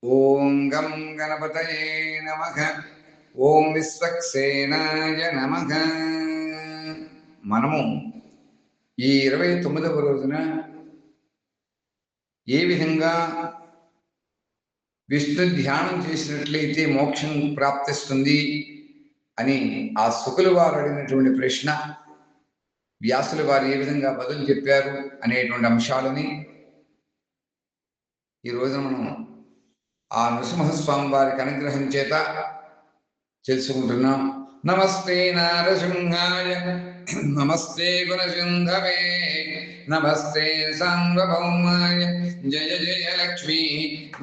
ఓం గం గణపతయే నమః. ఓం విశ్వక్సేనాయ నమః. మనము ఈ 29వ రోజున ఏ విధంగా విష్ణు ధ్యానం చేసినట్లయితే మోక్షం ప్రాప్తిస్తుంది అని ఆ శుకులు వారు అడిగినటువంటి ప్రశ్న, వ్యాసులు వారు ఏ విధంగా బదులు చెప్పారు అనేటువంటి అంశాలని ఈ రోజున మనం ఆ నృసింహస్వామి వారికి అనుగ్రహం చేత తెలుసుకుంటున్నాం. నమస్తే నారసింహాయ నమస్తే గుణసింధవే నమస్తే సార్వభౌమాయ జయ జయ లక్ష్మీ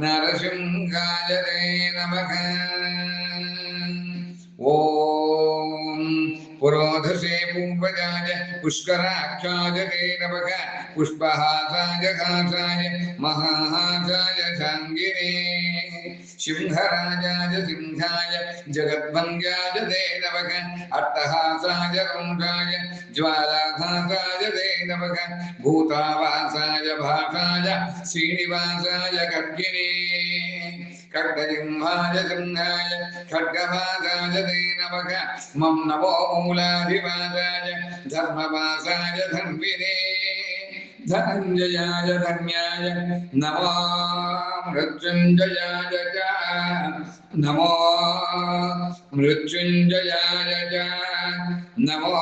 నరసింహాయ తే నమః. ఓం పురోధసే పూర్వజాయ పుష్కరాక్షాయ తే నమః. పుష్పహాసాయ ఘాసాయ మహాహాసాయ శాంగినే సింహరాజాయ సింహాయ జగద్వంద్యాయ తే నమః. అట్టహాసాయ కుంఠాయ జ్వాలాఘాసాయ తే నమః. భూతావాసాయ భాసాయ శ్రీనివాసాయ ఖడ్గినే ఖడ్గజింహాయ సింహాయ ఖడ్గవాసాయ తే నమః. మం నమో మూలాధివాసాయ ధర్మవాసాయ ధర్మినే ధనంజయాయ ధన్యాయ నమో మృత్యుంజయాయ చ నమో మృత్యుంజయాయ చ నమో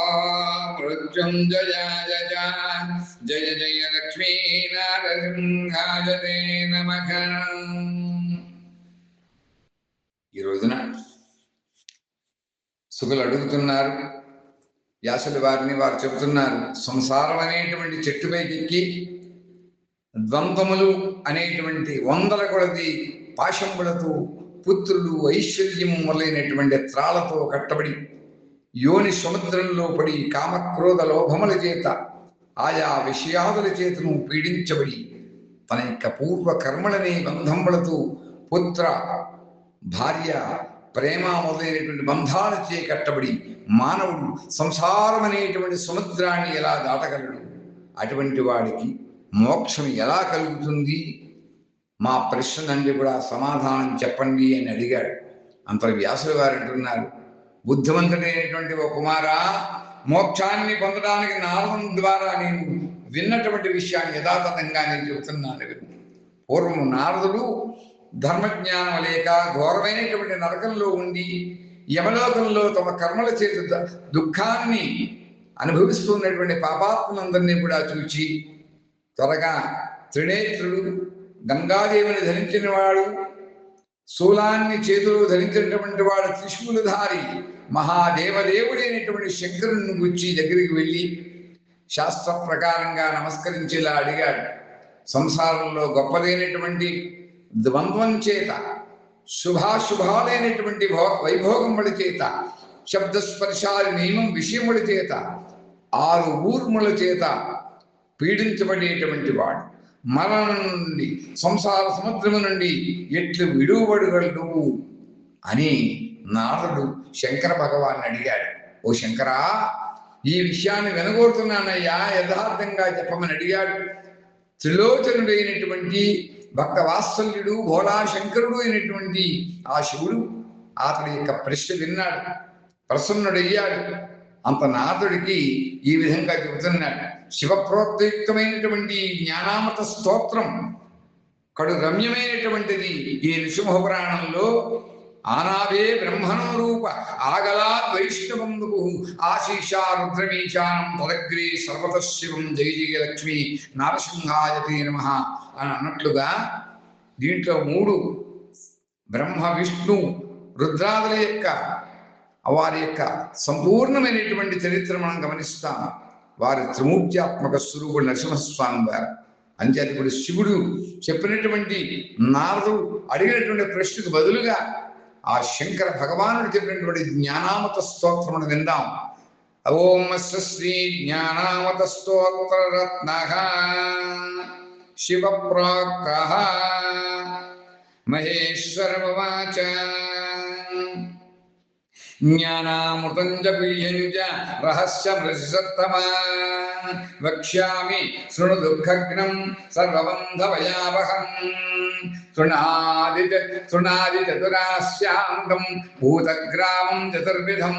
మృత్యుంజయాయ చ. జయ జయ లక్ష్మీ నరసింహాయ తే నమః. ఈ రోజున శుకులు అడుగుతున్నారు వ్యాసుల వారిని. వారు చెబుతున్నారు, సంసారం అనేటువంటి చెట్టుపైకి ఎక్కి ద్వంద్వములు అనేటువంటి వందల కొలది పాశంబులతో పుత్రులు ఐశ్వర్యం మొదలైనటువంటి త్రాళ్లతో కట్టబడి యోని సముద్రంలో పడి కామక్రోధ లోభముల చేత ఆయా విషయాదుల చేతను పీడించబడి తన యొక్క పూర్వ కర్మలని బంధములతో పుత్ర భార్య ప్రేమ మొదలైనటువంటి బంధాలచే కట్టబడి మానవుడు సంసారం అనేటువంటి సముద్రాన్ని ఎలా దాటగలడు? అటువంటి వాడికి మోక్షం ఎలా కలుగుతుంది? మా ప్రశ్నలన్నీ కూడా సమాధానం చెప్పండి అని అడిగాడు. అంత వ్యాసుల వారు అంటున్నారు, బుద్ధిమంతుడైనటువంటి ఓ కుమారా, మోక్షాన్ని పొందడానికి నారదం ద్వారా నేను విన్నటువంటి విషయాన్ని యథాతథంగా నేను చెబుతున్నాను. పూర్వము నారదుడు ధర్మజ్ఞానం లేక ఘోరమైనటువంటి నరకంలో ఉండి యమలోకంలో తమ కర్మల చేత దుఃఖాన్ని అనుభవిస్తున్నటువంటి పాపాత్మలందరినీ కూడా చూచి త్వరగా త్రినేత్రుడు, గంగాదేవిని ధరించిన వాడు, శూలాన్ని చేతులు ధరించినటువంటి వాడు, త్రిశూలధారి మహాదేవదేవుడైనటువంటి శంకరుని గుచ్చి దగ్గరికి వెళ్ళి శాస్త్ర ప్రకారంగా నమస్కరించేలా అడిగాడు. సంసారంలో గొప్పదైనటువంటి ద్వంద్వం చేత, శుభాశుభాలైనటువంటి వైభోగముల చేత, శబ్దస్పర్శాల నియమం విషయముల చేత, 6 ఊర్ముల చేత పీడించబడేటువంటి వాడు మరణం నుండి, సంసార సముద్రము నుండి ఎట్లు విడువబడగలడు అని నారదుడు శంకర భగవాన్ని అడిగాడు. ఓ శంకరా, ఈ విషయాన్ని వినగోరుతున్నానయ్యా, యథార్థంగా చెప్పమని అడిగాడు. త్రిలోచనుడైనటువంటి భక్త వాత్సల్యుడు భోళాశంకరుడు అయినటువంటి ఆ శివుడు అతడి యొక్క ప్రశ్న విన్నాడు, ప్రసన్నుడయ్యాడు. అంత నాథుడికి ఈ విధంగా చెబుతున్నాడు. శివప్రోక్తయుక్తమైనటువంటి జ్ఞానామృత స్తోత్రం కడు రమ్యమైనటువంటిది ఈ నృసింహ పురాణంలో. ఆనావే బ్రహ్మణో రూప ఆగలాద్ వైష్ణవందుకు ఆశీషా రుద్రమీశానం తదగ్రే సర్వత శివం జయ జయ లక్ష్మీ నరసింహాయ తే నమః అని అన్నట్లుగా దీంట్లో 3 బ్రహ్మ విష్ణు రుద్రాదుల యొక్క వారి యొక్క సంపూర్ణమైనటువంటి చరిత్ర మనం గమనిస్తాం. వారి త్రిమూర్త్యాత్మక స్వరూపుడు నరసింహస్వామి వారు. అంచేత ఇప్పుడు శివుడు చెప్పినటువంటి నారదుడు అడిగినటువంటి ప్రశ్నకు బదులుగా ఆ శంకర భగవానుడు చెప్పినటువంటి జ్ఞానామృత స్తోత్రమును విందాం. ఓం శ్రీ జ్ఞానామృత స్తోత్ర రత్నః శివ ప్రోక్తః మహేశ్వర ఉవాచ జ్ఞానామృతం చ పీయం చ రహస్యమృషత్తమా వక్ష్యామి శృణు దుఃఖగ్నం సర్వబంధభయావహం శృణాది చతురాస్యాంతం భూతగ్రామం చతుర్విధం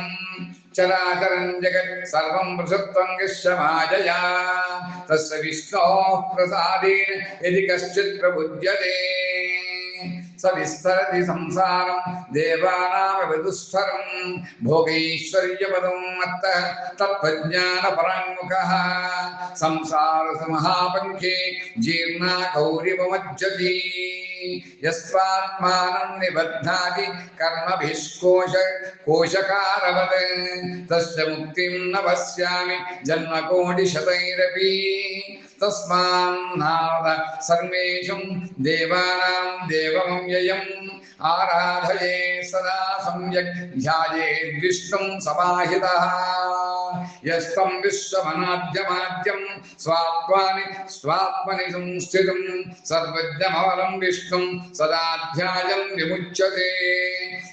చరాచరం జగత్ సర్వం పృథక్త్వం యస్య మాయయా తస్య విష్ణోః ప్రసాదేన యది కశ్చిత్ ప్రబుధ్యతే స విస్తరతి సంసారం దేవానామివ దుస్తరం భోగైశ్వర్యపదం మత్తః తత్వజ్ఞానపరాङ्मुखः సంసారస మహాపంకే జీర్ణా గౌరివమజ్జతి యస్వాత్మానం నిబధ్నాతి కర్మభిఃకోశకారవత్ తస్య ముక్తిం న పశ్యామి జన్మకోటిశతైరపి తస్మాన్నాద సర్వేషం దేవానాం దేవమవ్యయం ఆరాధయే సదా సమ్యక్ ధ్యాయేద్విష్ణుం సమాహితః యస్తం విశ్వమనాద్యమాద్యం స్వాత్మని సంస్థితం సర్వజ్ఞమవలం విష్ణుం సదా ధ్యాయం విముచ్యతే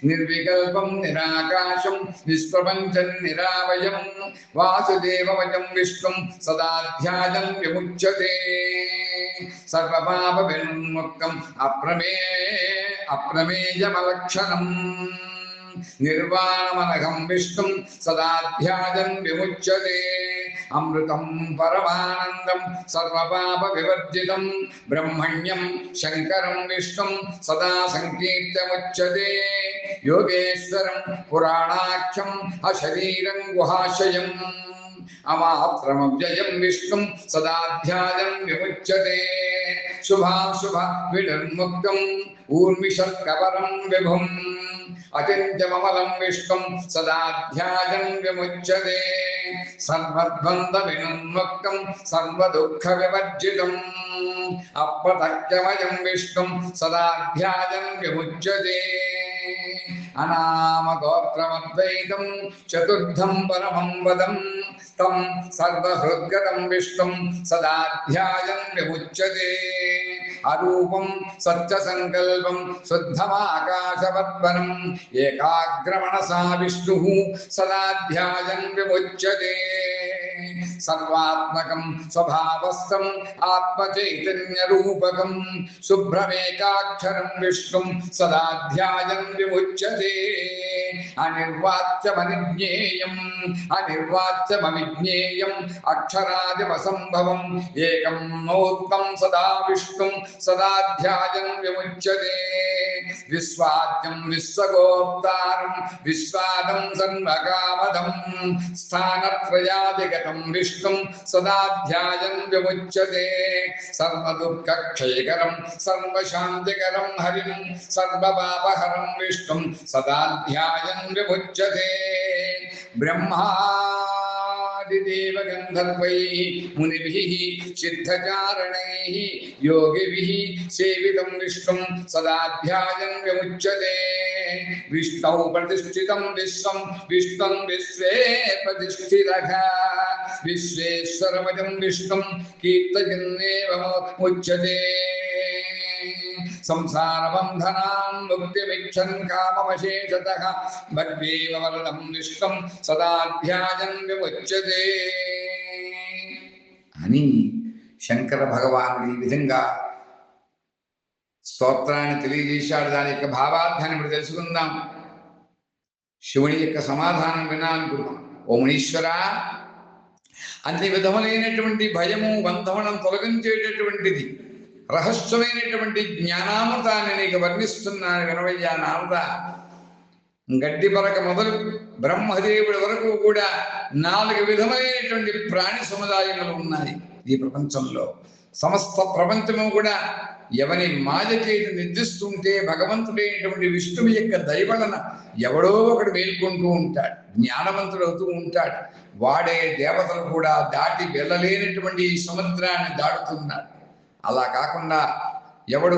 నిర్వికల్పం నిరాకాశం నిష్ప్రపంచం నిరావయం వాసుదేవమయం విష్ణుం సదా ధ్యాయం విముచ్యతే సర్వపాప విముక్తం అప్రమేయమలక్షణం నిర్వాణమనఘం విష్ణుం సదా ధ్యాయం విముచ్యతే అమృతం పరమానందం సర్వపాప వివర్జితం బ్రహ్మణ్యం శంకరం విష్ణుం సదా సంకీర్తముచ్యతే యోగేశ్వరం పురాణాఖ్యం అశరీరం గుహాశయం అమాత్రమవ్యయం విష్ణుం సదా ధ్యాయం విముచ్యతే శుభాశుభ వినిర్ముక్తం ఊర్మిషత్కవరం విభుం అచింత్యమమలం విష్ణుం సదా ధ్యాయం విముచ్యతే సర్వద్వంద్వ వినున్ముక్తం సర్వదుఃఖ వివర్జితం అప్రతక్యమయం విష్ణుం సదా ధ్యాయం విముచ్యతే అనామగోత్రమద్వైతం చతుర్థం పరమం వదం తం సర్వహృద్గతం విష్ణుం సదా ధ్యాయం విముచ్యతే అరూపం సత్యసంకల్పం శుద్ధమాకాశవద్వనం ఏకాగ్రమనసా విష్ణుః సదా ధ్యాయం విముచ్యతే సర్వాత్మకం స్వభావస్థం ఆత్మచైతన్యరూపకం శుభ్రమేకాక్షరం విష్ణుం సదా ధ్యాయం విముచ్యతే అనిర్వాచ్యమవిజ్ఞేయం అక్షరాదివసంభవం ఏకం నోత్తం సదా విష్ణుం సదా ధ్యాయం విముచ్యతే విశ్వాద్యం విశ్వగోప్తారం విశ్వాదం సర్వకామదం స్థానత్రయాదిగతం విష్ణుం సదా ధ్యాయం విముచ్యతే సర్వదుఃఖక్షయకరం సర్వశాంతికరం హరిం సర్వపాపహరం విష్ణుం సదా ధ్యాయం విముచ్యతే బ్రహ్మాదిదేవ గంధర్వైః మునిభిః సిద్ధచారణైః యోగిభిః సేవితం విష్ణుం సదా ధ్యాయం విముచ్యతే విష్ణౌ ప్రతిష్ఠితం విశ్వం విష్ణుం విశ్వే ప్రతిష్ఠితః విశ్వేశ్వరమయం విష్ణుం కీర్తయన్నేవ ముచ్యతే సంసారబంధనాన్ ముక్తిమిచ్చన్ కామమశేషతః భక్త్యేవ వరదం విష్ణుం సదా ధ్యాయం విముచ్యతే అని శంకర భగవానుడు ఈ విధంగా స్తోత్రాన్ని తెలియజేశాడు. దాని యొక్క భావార్థాన్ని ఇప్పుడు తెలుసుకుందాం. శివుని యొక్క సమాధానం వినాలనుకుందాం. ఓ మునీశ్వర, అన్ని విధములైనటువంటి భయము బంధములను తొలగించేటటువంటిది రహస్యమైనటువంటి జ్ఞానామృతాన్ని నీకు వర్ణిస్తున్నాను వినవయ్యా నారద. గడ్డి పరక మొదలు బ్రహ్మదేవుడి వరకు కూడా 4 విధమైనటువంటి ప్రాణి సముదాయములు ఉన్నాయి ఈ ప్రపంచంలో. సమస్త ప్రపంచము కూడా ఎవని మాయచేతి నిర్దిస్తుంటే భగవంతుడైనటువంటి విష్ణువు యొక్క దయవలన ఎవడో ఒకడు మేల్కొంటూ ఉంటాడు, జ్ఞానవంతుడు అవుతూ ఉంటాడు. వాడే దేవతలు కూడా దాటి వెళ్ళలేనటువంటి ఈ సముద్రాన్ని దాటుతున్నాడు. అలా కాకుండా ఎవడు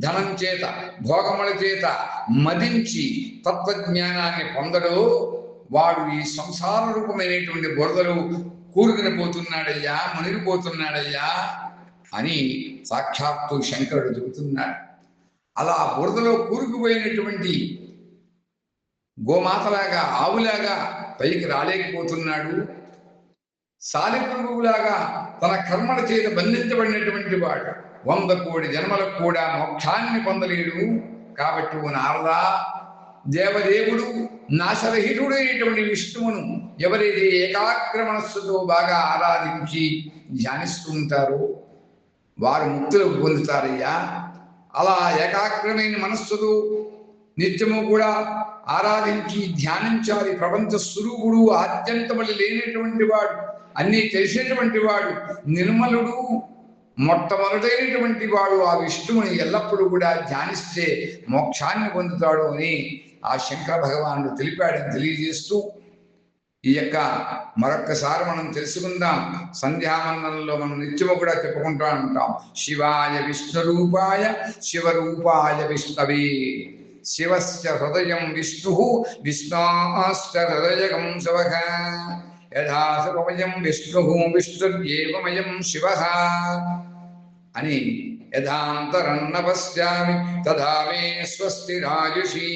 ధనం చేత భోగముల చేత మదించి తత్వజ్ఞానాన్ని పొందడో వాడు ఈ సంసార రూపమైనటువంటి బురదలు కూరుకుని పోతున్నాడయ్యా, మునిగిపోతున్నాడయ్యా అని సాక్షాత్తు శంకరుడు చెబుతున్నాడు. అలా బురదలో కూరుకుపోయినటువంటి గోమాతలాగా ఆవులాగా పైకి రాలేకపోతున్నాడు. సాలిపురుగులాగా తన కర్మల చేత బంధించబడినటువంటి వాడు 100 కోటి జన్మలకు కూడా మోక్షాన్ని పొందలేడు. కాబట్టి ఓ నారదా, దేవదేవుడు నాశరహితుడైనటువంటి విష్ణువును ఎవరైతే ఏకాగ్ర మనస్సుతో బాగా ఆరాధించి ధ్యానిస్తూ ఉంటారో వారు ముక్తులు పొందుతారయ్యా. అలా ఏకాగ్రమైన మనస్సుతో నిత్యము కూడా ఆరాధించి ధ్యానించాలి. ప్రపంచ స్వరూపుడు, ఆద్యంతములు లేనటువంటి వాడు, అన్నీ తెలిసినటువంటి వాడు, నిర్మలుడు, మొట్టమొదటైనటువంటి వాడు ఆ విష్ణువుని ఎల్లప్పుడూ కూడా ధ్యానిస్తే మోక్షాన్ని పొందుతాడు అని ఆ శంకర భగవానుడు తెలిపాడని తెలియజేస్తూ ఈ యొక్క మరొక్కసారి మనం తెలుసుకుందాం. సంధ్యావందనంలో మనం నిత్యము కూడా చెప్పుకుంటూ ఉంటాం, శివాయ విష్ణురూపాయ శివరూపాయ విష్ణవే, శివస్య హృదయం విష్ణు విష్ణోశ్చ హృదయకం శివః, యథా సర్వమయం విష్ణు విష్ణుర్యేవమయం శివః అని యథాంతరన్న పశ్యామి తథా మే స్వస్తిరాయుషీ.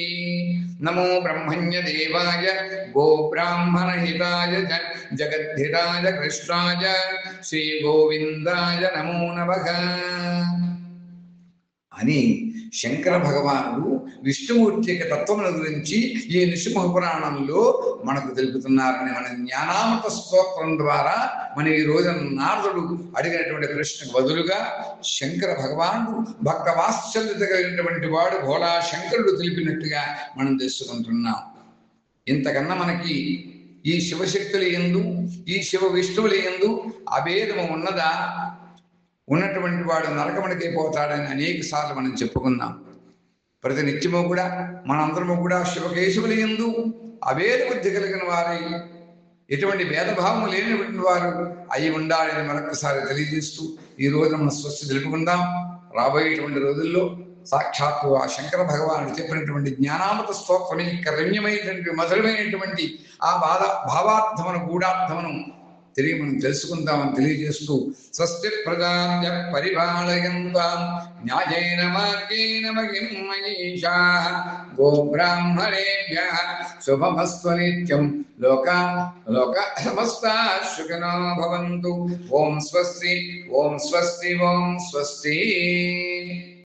నమో బ్రహ్మణ్య దేవాయ గో బ్రాహ్మణ హితాయ జగద్ధితాయ కృష్ణాయ శ్రీ గోవిందాయ నమో నమః అని శంకర భగవానుడు విష్ణుమూర్తి యొక్క తత్వముల గురించి ఈ నృసింహ పురాణంలో మనకు తెలుపుతున్నారని మన జ్ఞానామృత స్తోత్రం ద్వారా మన ఈ రోజున నారదుడు అడిగినటువంటి ప్రశ్నకు బదులుగా శంకర భగవానుడు భక్త వాత్సల్యత కలిగినటువంటి వాడు భోళా శంకరుడు తెలిపినట్టుగా మనం తెలుసుకుంటున్నాం. ఇంతకన్నా మనకి ఈ శివశక్తుల యందు, ఈ శివ విష్ణువుల యందు అభేదము ఉన్నదా? ఉన్నటువంటి వాడు నరకమునికి పోతాడని అనేక సార్లు మనం చెప్పుకుందాం. ప్రతి నిత్యము కూడా మనందరము కూడా శివకేశవుల యందు అభేద బుద్ధి కలిగిన వారై ఎటువంటి భేదభావము లేనిటువంటి వారు అయి ఉండాలని మరొకసారి తెలియజేస్తూ ఈ రోజు మనం స్వస్తి తెలుపుకుందాం. రాబోయేటువంటి రోజుల్లో సాక్షాత్తు ఆ శంకర భగవానుడు చెప్పినటువంటి జ్ఞానామృత స్తోత్రం యొక్క రమ్యమైనటువంటి మధురమైనటువంటి ఆ భావార్థమును గూఢార్థమును తిరిగి మనం తెలుసుకుందామని తెలియజేస్తూ స్వస్తి ప్రజాభ్య పరిపాలయంతాం న్యాయేన మార్గేణ మహిం మహీషాః గోబ్రాహ్మణేభ్యః శుభమస్తు నిత్యం లోకా సమస్తాః సుఖినో భవంతు. ఓం స్వస్తి ఓం స్వస్తి ఓం స్వస్తి.